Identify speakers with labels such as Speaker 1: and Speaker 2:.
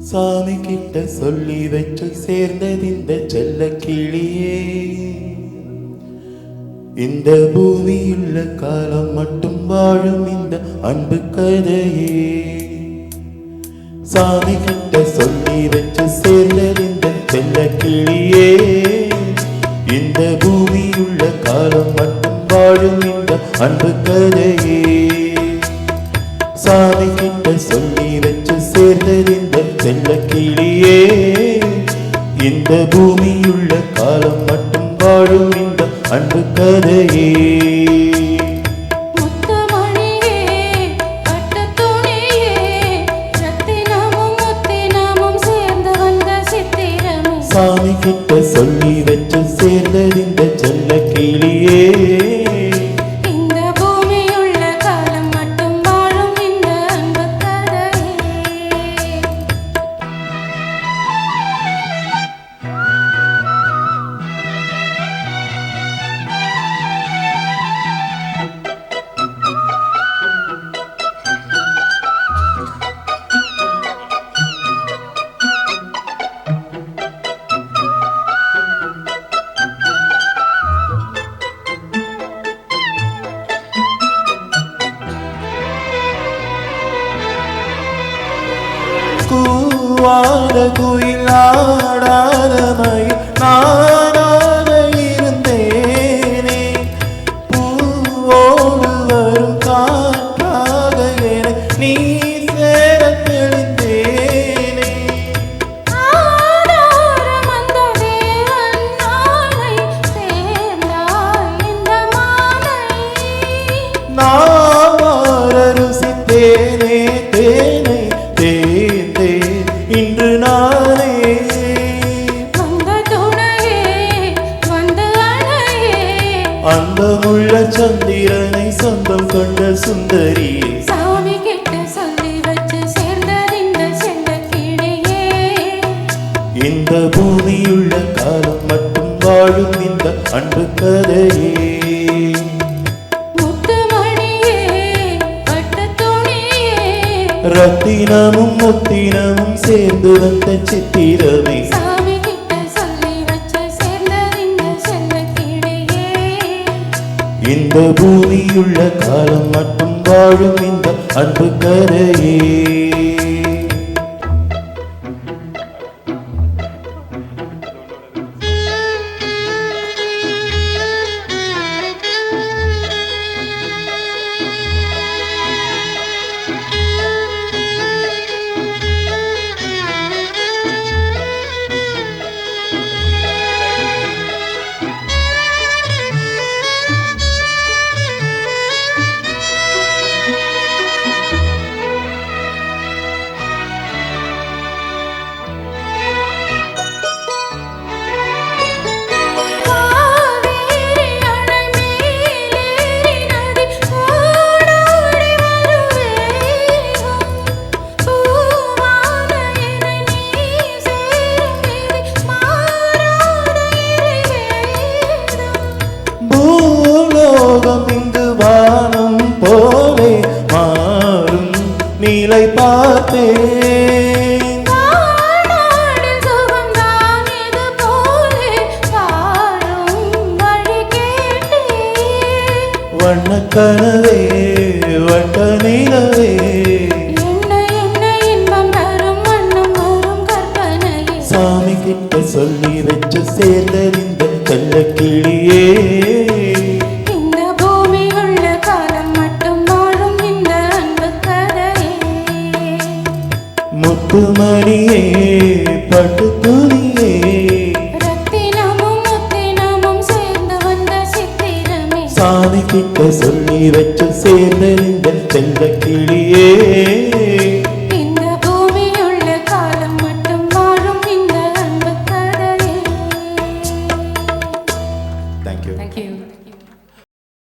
Speaker 1: சாமி கிட்ட சொல்லி வச்சு சேர்ந்தது இந்த செல்ல கிளியே. இந்த பூமியுள்ள காலம் மட்டும் வாழும் இந்த அன்பு கதையே. சாமி கிட்ட சொல்லி வச்சு சேர்ந்தது இந்த செல்ல கிளியே. இந்த பூமியுள்ள காலம் மட்டும் வாழும் இந்த அன்பு கதையே. சாமி கிட்ட சொல்லி வச்சு சேர்ந்தது இந்த செல்ல கிளியே. இந்த பூமியுள்ள காலம் மட்டும் வாழும் இந்த அன்பு கதையே. சாமி கிட்ட சொல்லி வச்சு சேர்ந்தது இந்த செல்ல கிளியே.
Speaker 2: இந்த பூமியுள்ள காலம் மட்டும் வாழும் இந்த அன்பு கதையே.
Speaker 1: கூவாத குயில் ஆடாத மயில் நானாக இருந்தேனே. பூவோடு வரும் காற்றாக என நீ சேர தெளிந்தேனே.
Speaker 2: ஆதாரம் அந்த தேவன் நாளை சேர்ந்தாய் இந்த மாலை.
Speaker 1: நான் ருசித்தேனே தேனை தேந்தே இன்று நானே.
Speaker 2: வந்த துணையே வந்த அணையே.
Speaker 1: அந்த முள்ள சந்திரனை சொந்தம் கொண்ட சுந்தரியே.
Speaker 2: சாமி கிட்ட சொல்லி வச்சு சேர்ந்தது இந்த செல்ல கிளியே.
Speaker 1: இந்த பூமியுள்ள காலம் மட்டும் வாழும் இந்த அன்பு கதையே.
Speaker 2: முத்துமணியே பட்டு துணியே.
Speaker 1: ரத்தினமும் முத்தினமும் சேர்ந்து வந்த சித்திரமே.
Speaker 2: சாமி கிட்ட சொல்லி வச்சு சேர்ந்தது இந்த செல்ல கிளியே.
Speaker 1: இந்த பூமியுள்ள காலம் மட்டும் வாழும் இந்த அன்பு கதையே.
Speaker 2: காவேரி அணை மேலேறி நதி ஓடோடி வருவேகம். பூவான என்னை நீ சேரும் விதி மாறாத இறைவேதம்.
Speaker 1: பூலோகம் இங்கு வானம் போலே மாறும் நீலை பார்த்தேன்.
Speaker 2: வானாடில் சுகம்தான் இது போலே வாழும் வழி கேட்டேன்.
Speaker 1: வண்ணக் கனவே வட்ட நிலவே.
Speaker 2: என்ன என்ன இன்பம் தரும் வண்ணம் வரும் கற்பனையே.
Speaker 1: சாமி கிட்ட சொல்லி வச்சு சேர்ந்தது இந்த செல்ல கிளியே.
Speaker 2: இந்த பூமியுள்ள காலம் மட்டும் வாழும் இந்த அன்பு கதையே.
Speaker 1: முத்துமணியே பட்டு துணியே.
Speaker 2: ரத்தினமும் முத்தினமும் சேர்ந்து வந்த சித்திரமே.
Speaker 1: சாமி கிட்ட சொல்லி வச்சு சேர்ந்தது இந்த செல்ல கிளியே.